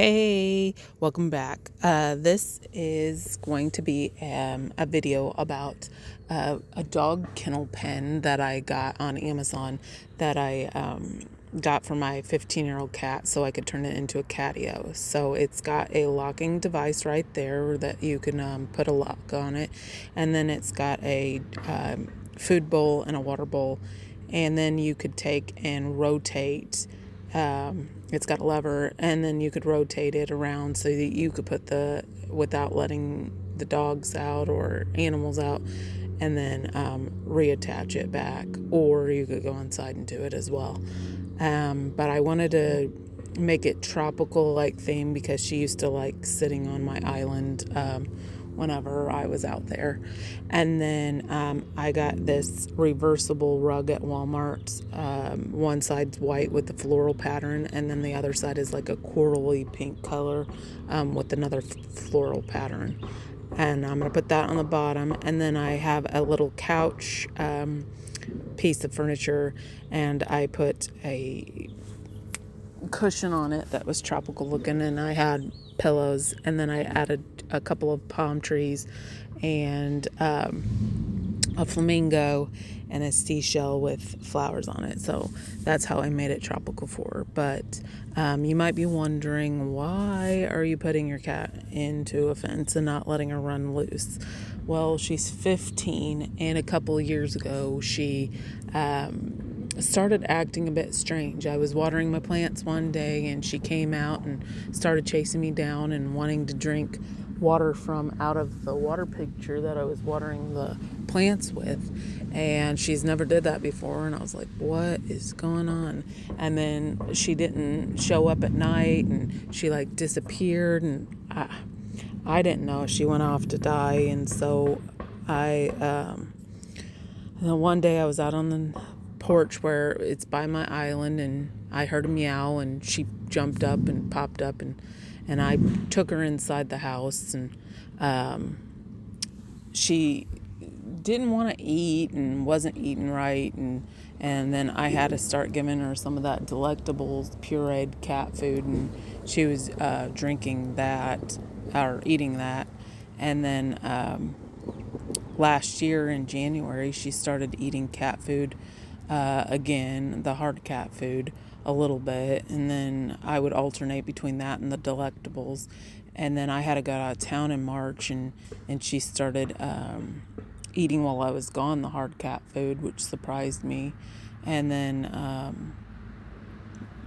Hey, welcome back. This is going to be a video about a dog kennel pen that I got on Amazon that I got for my 15-year-old cat so I could turn it into a catio. So it's got a locking device right there that you can put a lock on it. And then it's got a food bowl and a water bowl. And then you could take and rotate. It's got a lever, and then you could rotate it around so that you could put without letting the dogs out or animals out, and then reattach it back, or you could go inside and do it as well. But I wanted to make it tropical like theme because she used to like sitting on my island whenever I was out there. And then I got this reversible rug at Walmart. One side's white with the floral pattern, and then the other side is like a corally pink color with another floral pattern. And I'm going to put that on the bottom. And then I have a little couch piece of furniture, and I put a cushion on it that was tropical looking, and I had pillows, and then I added a couple of palm trees and a flamingo and a seashell with flowers on it. So that's how I made it tropical for her. But you might be wondering, why are you putting your cat into a fence and not letting her run loose? Well, she's 15, and a couple of years ago she started acting a bit strange. I was watering my plants one day, and she came out and started chasing me down and wanting to drink water from out of the water pitcher that I was watering the plants with. And she's never did that before, and I was like, what is going on? And then she didn't show up at night, and she like disappeared, and I didn't know she went off to die. And so one day I was out on the porch where it's by my island, and I heard a meow, and she jumped up and popped up, and I took her inside the house, and she didn't want to eat and wasn't eating right, and then I had to start giving her some of that delectable pureed cat food, and she was drinking that or eating that. And then last year in January she started eating cat food again, the hard cat food, a little bit, and then I would alternate between that and the delectables. And then I had to go out of town in March, and she started eating while I was gone the hard cat food, which surprised me. And then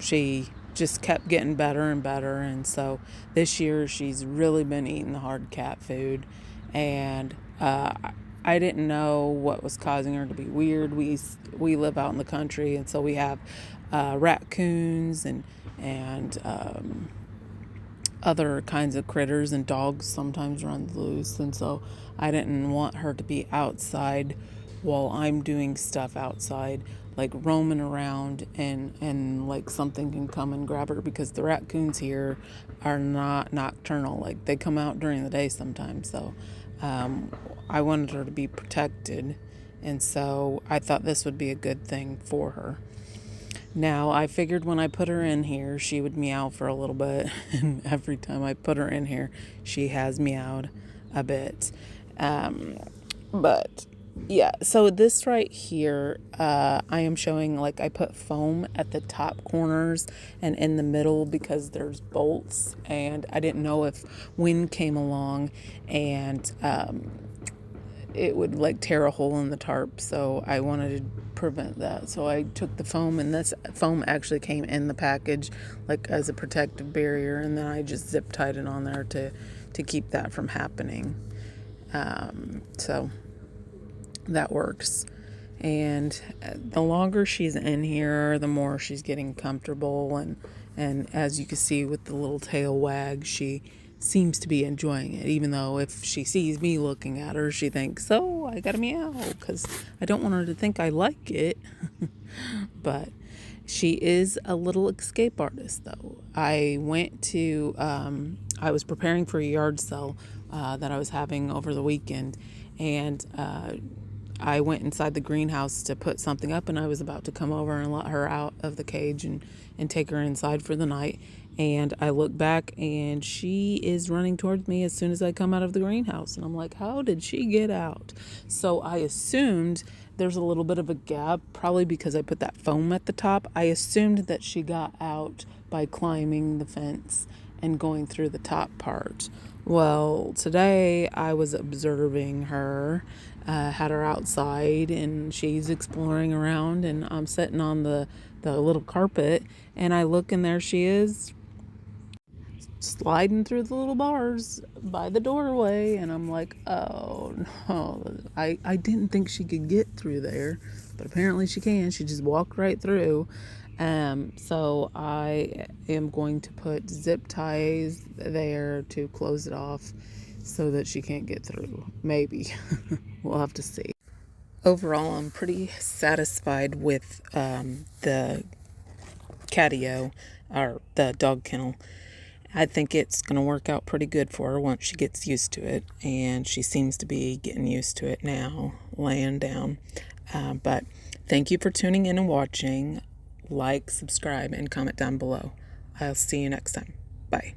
she just kept getting better and better, and so this year she's really been eating the hard cat food. And I didn't know what was causing her to be weird. We live out in the country, and so we have raccoons and other kinds of critters, and dogs sometimes run loose. And so I didn't want her to be outside while I'm doing stuff outside, like roaming around, and like something can come and grab her, because the raccoons here are not nocturnal. Like they come out during the day sometimes. So I wanted her to be protected, and so I thought this would be a good thing for her. Now, I figured when I put her in here, she would meow for a little bit, and every time I put her in here, she has meowed a bit. But yeah, so this right here, I am showing, like, I put foam at the top corners and in the middle because there's bolts, and I didn't know if wind came along and it would like tear a hole in the tarp, so I wanted to prevent that. So I took the foam, and this foam actually came in the package like as a protective barrier, and then I just zip tied it on there to keep that from happening. So that works. And the longer she's in here, the more she's getting comfortable, and as you can see with the little tail wag, she seems to be enjoying it, even though if she sees me looking at her, she thinks, oh, I gotta meow, because I don't want her to think I like it. But she is a little escape artist, though. I was preparing for a yard sale that I was having over the weekend, and I went inside the greenhouse to put something up, and I was about to come over and let her out of the cage and take her inside for the night. And I look back, and she is running towards me as soon as I come out of the greenhouse. And I'm like, how did she get out? So I assumed there's a little bit of a gap, probably because I put that foam at the top. I assumed that she got out by climbing the fence and going through the top part. Well, today I was observing her, had her outside, and she's exploring around, and I'm sitting on the little carpet, and I look, and there she is, sliding through the little bars by the doorway. And I'm like, oh no, I didn't think she could get through there, but apparently she can. She just walked right through. So I am going to put zip ties there to close it off so that she can't get through. Maybe. We'll have to see. Overall, I'm pretty satisfied with the Catio, or the dog kennel. I think it's going to work out pretty good for her once she gets used to it, and she seems to be getting used to it now, laying down. But thank you for tuning in and watching. Like, subscribe, and comment down below. I'll see you next time. Bye.